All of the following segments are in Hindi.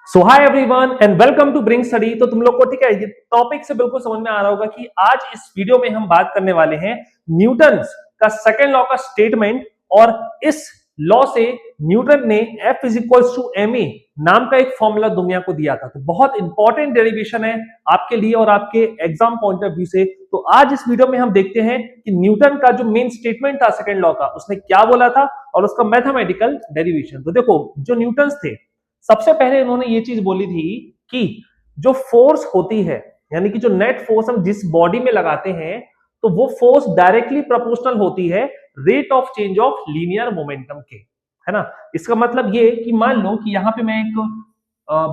So hi everyone and welcome to bring study. तो तुम लोग को ठीक है, ये टॉपिक से बिल्कुल समझ में आ रहा होगा कि आज इस वीडियो में हम बात करने वाले हैं न्यूटन्स का सेकंड लॉ का स्टेटमेंट। और इस लॉ से न्यूटन ने F is equals to ma नाम का एक फॉर्मूला दुनिया को दिया था। तो बहुत इंपॉर्टेंट डेरिवेशन है आपके लिए और आपके एग्जाम पॉइंट ऑफ व्यू से। तो आज इस वीडियो में हम देखते हैं कि न्यूटन का जो मेन स्टेटमेंट था सेकंड लॉ का, उसने क्या बोला था और उसका मैथमेटिकल डेरिवेशन। तो देखो, जो न्यूटन्स थे सबसे पहले इन्होंने ये चीज बोली थी कि जो फोर्स होती है, यानी कि जो नेट फोर्स हम जिस बॉडी में लगाते हैं, तो वो फोर्स डायरेक्टली प्रोपोर्शनल होती है rate of change of linear momentum के, है ना। इसका मतलब ये कि मान लो कि यहां पे मैं एक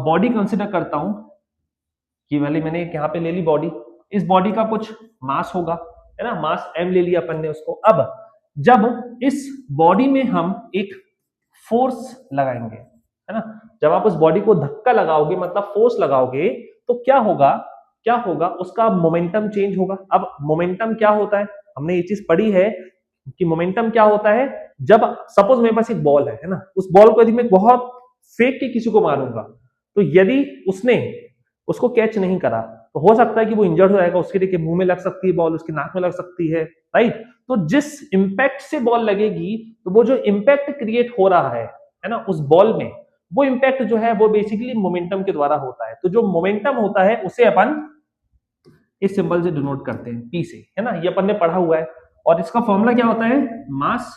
बॉडी कंसिडर करता हूं कि वाली मैंने एक यहां पे ले ली बॉडी। इस बॉडी का कुछ मास होगा, है ना, मास m ले लिया अपन ने उसको। अब जब इस बॉडी में हम एक फोर्स लगाएंगे, है ना, जब आप उस बॉडी को धक्का लगाओगे मतलब फोर्स लगाओगे, तो क्या होगा, उसका मोमेंटम चेंज होगा। अब मोमेंटम क्या होता है, हमने ये चीज पढ़ी है कि मोमेंटम क्या होता है। जब सपोज मेरे पास एक बॉल है ना, उस बॉल को यदि मैं बहुत फेंक के किसी को मारूंगा, तो यदि उसने उसको कैच नहीं करा तो हो सकता है कि वो इंजर्ड हो जाएगा, उसके मुंह में लग सकती है बॉल, उसके नाक में लग सकती है, राइट। तो जिस इंपैक्ट से बॉल लगेगी, तो वो जो इंपैक्ट क्रिएट हो रहा है ना, उस बॉल में, वो इंपैक्ट जो है वो बेसिकली मोमेंटम के द्वारा होता है। तो जो मोमेंटम होता है उसे अपन इस सिंबल से डिनोट करते हैं, पी से, है ना, ये अपन ने पढ़ा हुआ है। और इसका फॉर्मूला क्या होता है, मास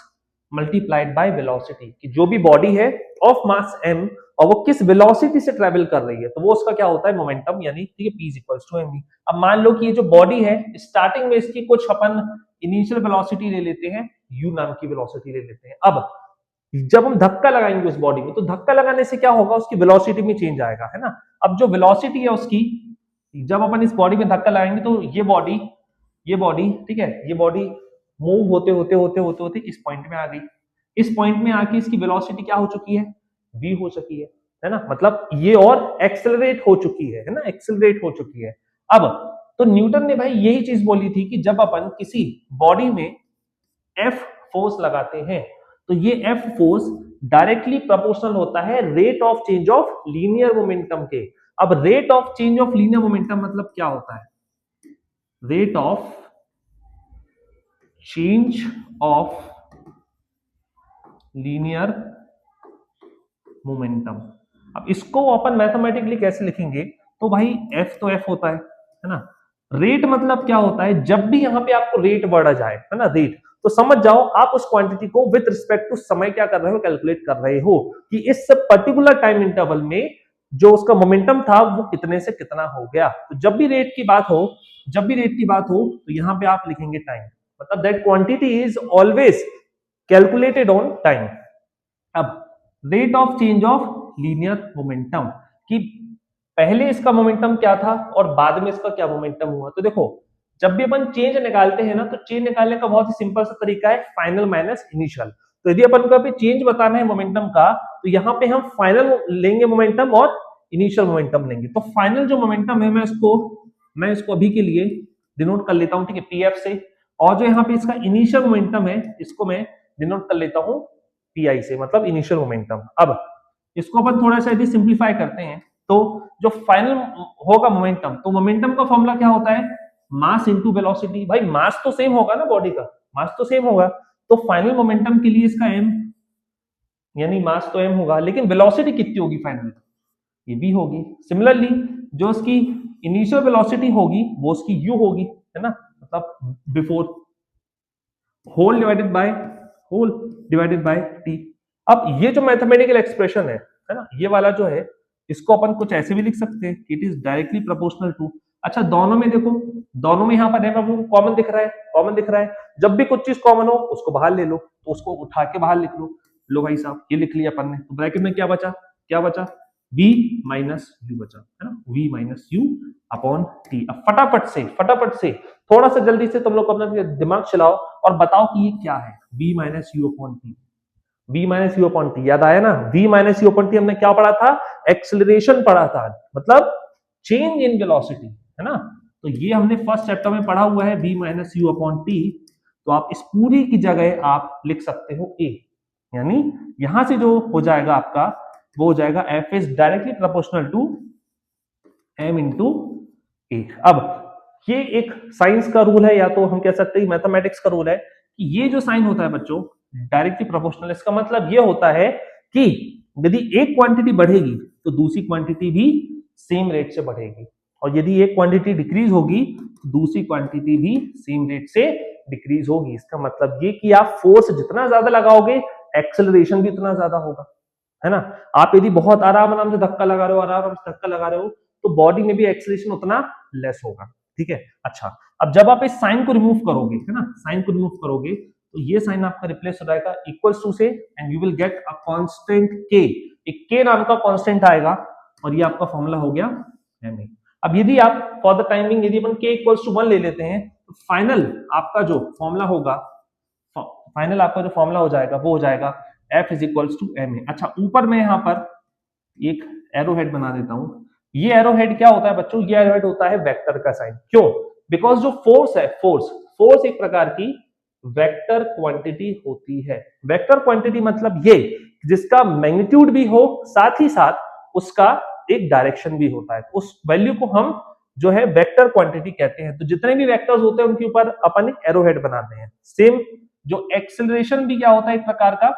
मल्टीप्लाइड बाय वेलोसिटी, कि जो भी बॉडी है ऑफ मास m और वो किस वेलोसिटी से ट्रेवल कर रही है, तो वो उसका क्या होता है, मोमेंटम, यानी ठीक है, p is equals to mv। अब मान लो कि ये जो बॉडी है, स्टार्टिंग में इसकी कुछ अपन इनिशियल वेलोसिटी ले लेते हैं, u नाम की वेलोसिटी ले लेते हैं। अब जब हम धक्का लगाएंगे उस बॉडी में, तो धक्का लगाने से क्या होगा, उसकी वेलोसिटी में चेंज आएगा, है ना। अब जो वेलोसिटी है उसकी, जब अपन इस बॉडी में धक्का लगाएंगे तो ये बॉडी ठीक है, ये बॉडी मूव होते होते होते होते होते इस पॉइंट में आ गई। इस पॉइंट में आके इसकी वेलोसिटी क्या हो चुकी है, v हो चुकी है ना, मतलब ये और एक्सेलरेट हो चुकी है ना, एक्सेलरेट हो चुकी है। अब तो न्यूटन ने भाई यही चीज बोली थी कि जब अपन किसी बॉडी में F फोर्स लगाते हैं, तो ये F फोर्स डायरेक्टली प्रोपोर्शनल होता है rate of change of linear momentum के। अब rate of change of linear momentum मतलब क्या होता है, rate of change of linear momentum. अब इसको अपन मैथमेटिकली कैसे लिखेंगे, तो भाई F तो F होता है ना। रेट मतलब क्या होता है, जब भी यहां पे आपको रेट बढ़ा जाए, है ना, रेट, तो समझ जाओ आप उस क्वांटिटी को विद रिस्पेक्ट टू समय क्या कर रहे हो, कैलकुलेट कर रहे हो कि इस पर्टिकुलर टाइम इंटरवल में जो उसका मोमेंटम था वो कितने से कितना हो गया। तो जब भी रेट की बात हो, तो यहां पे आप लिखेंगे टाइम, मतलब that quantity is always calculated on time. अब rate of change of linear momentum, कि पहले इसका मोमेंटम क्या था और बाद में इसका क्या मोमेंटम हुआ। तो देखो, जब भी अपन चेंज निकालते हैं ना, तो चेंज निकालने का बहुत ही सिंपल सा तरीका है, फाइनल माइनस इनिशियल। तो यदि अपन को अभी चेंज बताना है मोमेंटम का, तो यहाँ पे हम फाइनल लेंगे मोमेंटम और इनिशियल मोमेंटम लेंगे। तो फाइनल जो मोमेंटम है, मैं इसको अभी के लिए डिनोट कर लेता हूँ, ठीक है, पीएफ से। और जो यहाँ पे इसका इनिशियल मोमेंटम है, इसको मैं डिनोट कर लेता हूँ पीआई से, मतलब इनिशियल मोमेंटम। अब इसको अपन थोड़ा सा यदि सिंप्लीफाई करते हैं, तो जो फाइनल होगा मोमेंटम, तो मोमेंटम का फॉर्मूला क्या होता है, मास इनटू वेलोसिटी। भाई मास तो सेम होगा ना, बॉडी का मास तो सेम होगा, तो फाइनल मोमेंटम के लिए इसका m, यानी मास तो m होगा, लेकिन वेलोसिटी कितनी होगी फाइनल, ये v होगी। सिमिलरली जो इसकी इनिशियल वेलोसिटी होगी वो उसकी u होगी, है ना, मतलब before whole divided by t। अब ये जो मैथमेटिकल एक्सप्रेशन है ना, ये वाला जो है, इसको अपन कुछ ऐसे भी लिख सकते हैं, it is directly proportional to. अच्छा, दोनों में देखो, दोनों में यहाँ पर कॉमन दिख रहा है। जब भी कुछ चीज कॉमन हो उसको बाहर ले लो, तो उसको उठा के बाहर लिख लो भाई साहब, ये लिख लिया अपन ने। तो ब्रैकेट में क्या बचा v माइनस u बचा, है ना, v minus u upon t। अब फटाफट से थोड़ा सा जल्दी से तुम लोग अपना दिमाग चलाओ और बताओ कि ये क्या है, v minus you upon T. v minus you upon T याद आया ना, v minus you upon T हमने क्या पढ़ा था, एक्सेलरेशन पढ़ा था, मतलब चेंज इन वेलोसिटी, है ना। तो ये हमने फर्स्ट चैप्टर में पढ़ा हुआ है, v minus you upon T. तो आप इस पूरी की जगह आप लिख सकते हो a, यानी यहां से जो हो जाएगा आपका वो हो जाएगा F is directly proportional to M into A. अब ये एक साइंस का रूल है, या तो हम कह सकते हैं मैथमेटिक्स का रूल है कि ये जो साइन होता है बच्चों डायरेक्टली प्रोपोर्शनल, इसका मतलब ये होता है कि यदि एक क्वांटिटी बढ़ेगी तो दूसरी क्वांटिटी भी सेम रेट से बढ़ेगी, और यदि एक क्वांटिटी डिक्रीज होगी तो दूसरी क्वांटिटी भी सेम रेट से डिक्रीज होगी। इसका मतलब ये कि आप फोर्स जितना ज्यादा लगाओगे एक्सेलरेशन भी उतना ज्यादा होगा, है ना। आप यदि बहुत आराम से धक्का लगा रहे हो, आराम से धक्का लगा रहे हो, तो बॉडी में भी एक्सेलरेशन उतना लेस होगा, ठीक है। अच्छा, अब जब आप इस साइन को रिमूव करोगे, है ना, साइन को रिमूव करोगे तो ये साइन आपका रिप्लेस हो जाएगा इक्वल्स टू से, and you will get a constant के, एक के नाम का कांस्टेंट आएगा, और ये आपका फॉर्मूला हो गया एम ए। अब यदि आप फॉर द टाइमिंग यदि अपन के इक्वल्स टू 1 ले लेते हैं तो फाइनल आपका जो फॉर्मूला होगा, फाइनल आपका जो फॉर्मूला हो जाएगा वो हो जाएगा F is equals to M A. अच्छा, ऊपर मैं यहाँ पर एक एरो हेड बना देता हूं। ये एरो हेड क्या होता है बच्चों, ये एरो हेड होता है वेक्टर का साइन। क्यों? बिकॉज जो फोर्स है, फोर्स एक प्रकार की वेक्टर क्वांटिटी होती है। वेक्टर क्वांटिटी मतलब ये जिसका मैग्नीट्यूड भी हो, साथ ही साथ उसका एक डायरेक्शन भी होता है, उस वैल्यू को हम जो है वेक्टर क्वांटिटी कहते हैं। तो जितने भी वेक्टर्स होते हैं उनके ऊपर अपन एक एरो हेड बनाते हैं। सेम जो एक्सेलरेशन भी क्या होता है, एक प्रकार का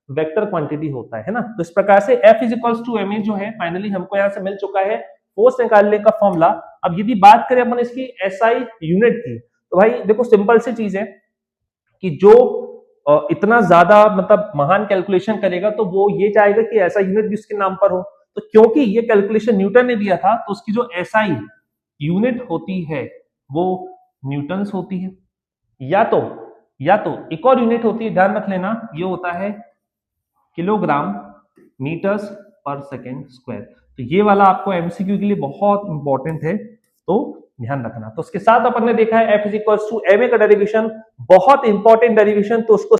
वेक्टर क्वांटिटी होता है ना। तो इस प्रकार से F is equals to M A जो है फाइनली हमको यहां से मिल चुका है फोर्स निकालने का फॉर्मूला। अब यदि बात करें अपन इसकी एसआई यूनिट की, तो भाई देखो सिंपल सी चीज है कि जो इतना ज्यादा मतलब महान कैलकुलेशन करेगा तो वो ये चाहेगा कि ऐसा यूनिट भी उसके नाम पर हो। तो क्योंकि ये कैलकुलेशन न्यूटन ने दिया था, तो उसकी जो एसआई यूनिट होती है वो न्यूटन्स होती है, या तो एक और यूनिट होती है, ध्यान रख लेना, ये होता है किलोग्राम मीटर्स पर सेकेंड स्क्वायर। तो ये वाला आपको एमसीक्यू के लिए बहुत इंपॉर्टेंट है, तो ध्यान रखना। तो उसके साथ अपन ने देखा है F is equal to M A का डेरिवेशन, बहुत इंपॉर्टेंट डेरिवेशन, तो उसको